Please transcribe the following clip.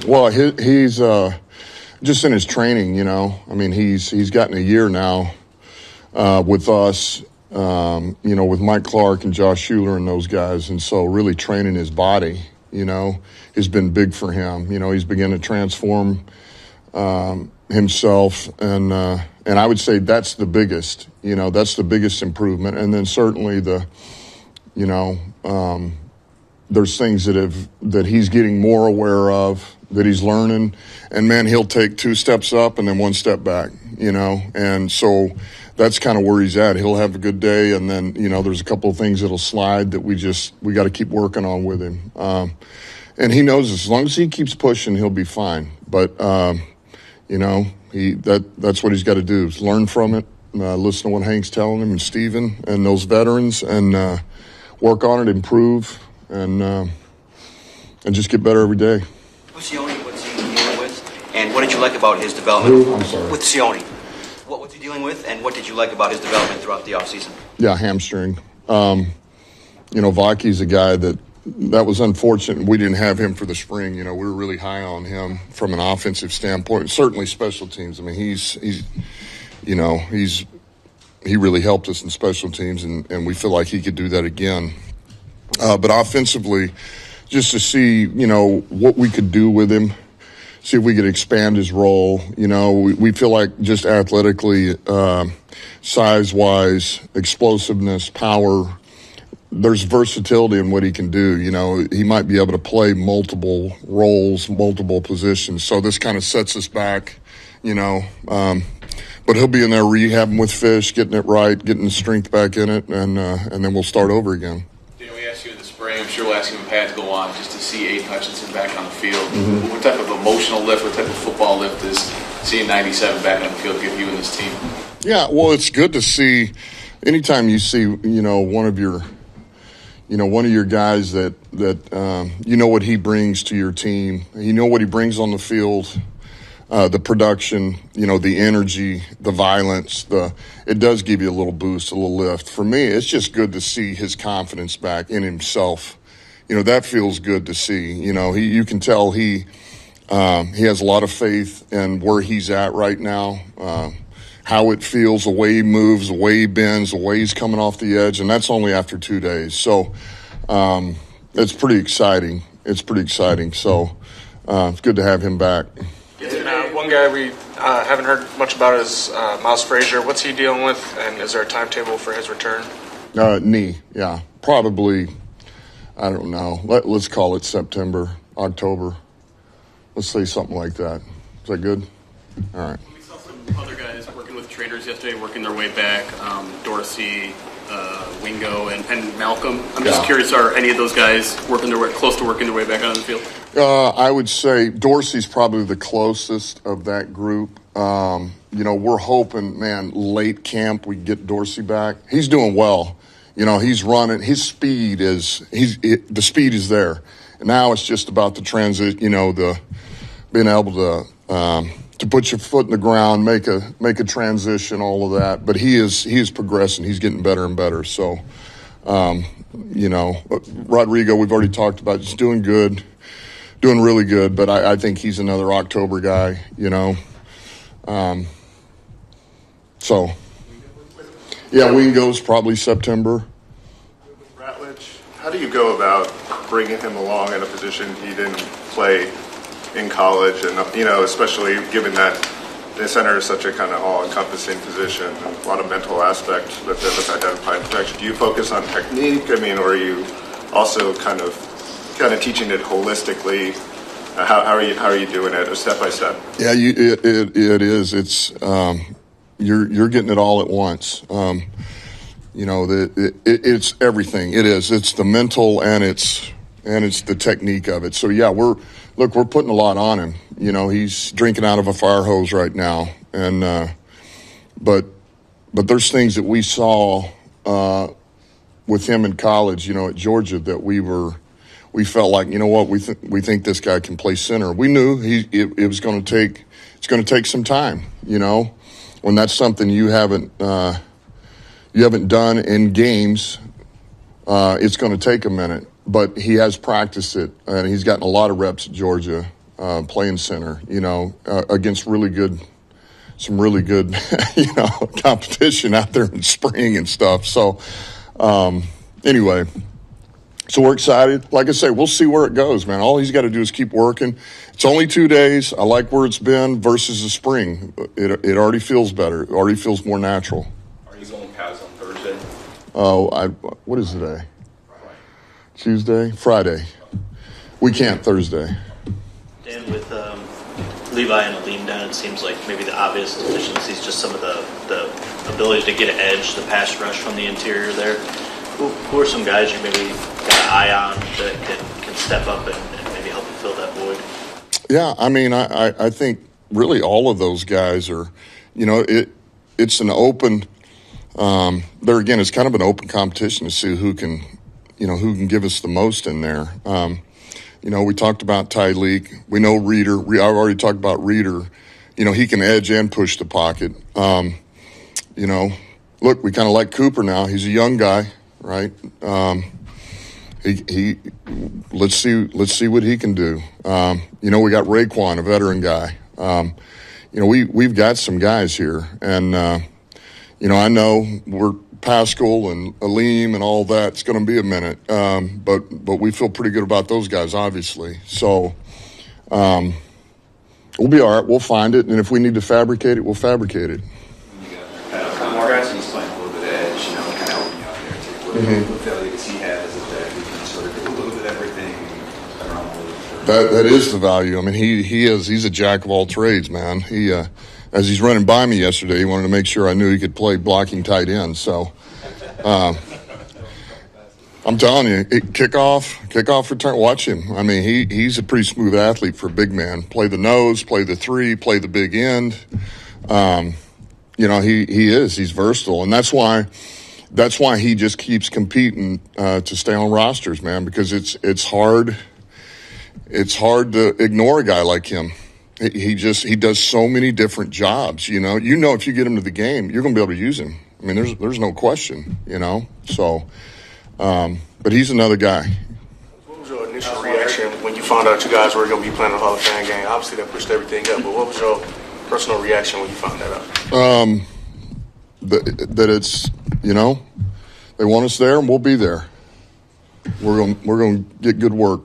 Well, he's just in his training, you know. I mean, he's gotten a year now with us, you know, with Mike Clark and Josh Schuler and those guys. And so really training his body, you know, has been big for him. You know, he's begun to transform himself. And I would say that's the biggest, you know, that's the biggest improvement. And then certainly you know, there's things that he's getting more aware of, that he's learning. And, man, he'll take 2 steps up and then 1 step back, you know. And so that's kind of where he's at. He'll have a good day, and then, you know, there's a couple of things that'll slide that we got to keep working on with him. And he knows as long as he keeps pushing, he'll be fine. But, you know, that's what he's got to do, is learn from it, listen to what Hank's telling him and Steven and those veterans, and work on it, improve, and just get better every day. What's he dealing with, and what did you like about his development? I'm sorry. With Sione. What was he dealing with, and what did you like about his development throughout the offseason? Yeah, hamstring. You know, Vaki's a guy that was unfortunate. We didn't have him for the spring. You know, we were really high on him from an offensive standpoint, certainly special teams. I mean, he really helped us in special teams, and we feel like he could do that again. But offensively, just to see, you know, what we could do with him, see if we could expand his role. You know, we feel like just athletically, size-wise, explosiveness, power, there's versatility in what he can do. You know, he might be able to play multiple roles, multiple positions. So this kind of sets us back, you know. But he'll be in there rehabbing with Fish, getting it right, getting the strength back in it, and then we'll start over again. Dan, we asked you in the spring, I'm sure we'll ask you when Pat to go on, just to see Aidan Hutchinson back on the field. Mm-hmm. What type of emotional lift, what type of football lift is seeing 97 back on the field give you and this team? Yeah, well, it's good to see. Anytime you see, you know, one of your guys that you know what he brings to your team, you know what he brings on the field, the production, you know, the energy, the violence, it does give you a little boost, a little lift. For me, it's just good to see his confidence back in himself. You know, that feels good to see. You know, you can tell he has a lot of faith in where he's at right now, how it feels, the way he moves, the way he bends, the way he's coming off the edge, and that's only after 2 days. So it's pretty exciting. So it's good to have him back. One guy we haven't heard much about is Miles Frazier. What's he dealing with, and is there a timetable for his return? Knee, yeah. Probably, I don't know. Let's call it September, October. Let's say something like that. Is that good? All right. We saw some other guys working with trainers yesterday, working their way back. Dorsey, Wingo, and Malcolm. I'm just curious, are any of those guys close to working their way back on the field? I would say Dorsey's probably the closest of that group. You know, we're hoping, man, late camp we get Dorsey back. He's doing well. You know, he's running. His speed the speed is there. And now it's just about the transit. You know, being able to put your foot in the ground, make a transition, all of that. But he is progressing. He's getting better and better. So, you know, Rodrigo, we've already talked about, just doing good, doing really good. But I think he's another October guy, you know. So, yeah, Wingo's probably September. Ratledge, how do you go about bringing him along in a position he didn't play in college, and, you know, especially given that the center is such a kind of all-encompassing position, and a lot of mental aspects with identifying protection. Do you focus on technique? I mean, or are you also kind of teaching it holistically? How are you doing it, step by step? Yeah, it is. It's you're getting it all at once. You know, it's everything. It is. It's the mental and it's the technique of it. So yeah, we're putting a lot on him. You know, he's drinking out of a fire hose right now, and but there's things that we saw with him in college, you know, at Georgia, that we felt like, you know what, we think this guy can play center. We knew it was going to take some time, you know, when that's something you haven't done in games. It's going to take a minute, but he has practiced it, and he's gotten a lot of reps at Georgia. playing center, against some really good, competition out there in spring and stuff. So, anyway, so we're excited. Like I say, we'll see where it goes, man. All he's got to do is keep working. It's only 2 days. I like where it's been versus the spring. It already feels better. It already feels more natural. Are you going pads on Thursday? Oh, what is today? Tuesday? Friday. We can't Thursday. Dan, with Levi and Aleem down, it seems like maybe the obvious deficiencies, just some of the ability to get an edge, the pass rush from the interior there. Who are some guys you maybe got an eye on that can step up and maybe help you fill that void? Yeah, I mean, I think really all of those guys are, it's an open, there again, it's kind of an open competition to see who can give us the most in there. We talked about Tyleek. We know Reader. I've already talked about Reader. He can edge and push the pocket. Look, we kind of like Cooper now. He's a young guy, right? Let's see what he can do. We got Raekwon, a veteran guy. We've got some guys here, and I know we're Pascal and Aleem and all that. It's going to be a minute, but we feel pretty good about those guys, obviously. So we'll be all right. We'll find it, and if we need to fabricate it, we'll fabricate it. More guys, he's playing a little bit of edge, kind of helping you out there too. What value does he have as a back? He can sort of do a little bit of everything around the league. That is the value. I mean, he's a jack of all trades, man. He as he's running by me yesterday, he wanted to make sure I knew he could play blocking tight end. So I'm telling you, kickoff return. Watch him. I mean, he's a pretty smooth athlete for a big man. Play the nose, play the three, play the big end. He is. He's versatile, and that's why he just keeps competing to stay on rosters, man. Because it's hard. It's hard to ignore a guy like him. He does so many different jobs. If you get him to the game, you're going to be able to use him. I mean, there's no question. So, but he's another guy. What was your initial reaction when you found out you guys were going to be playing a Hall of Fame game? Obviously, that pushed everything up. But what was your personal reaction when you found that out? That it's they want us there, and we'll be there. We're going to get good work.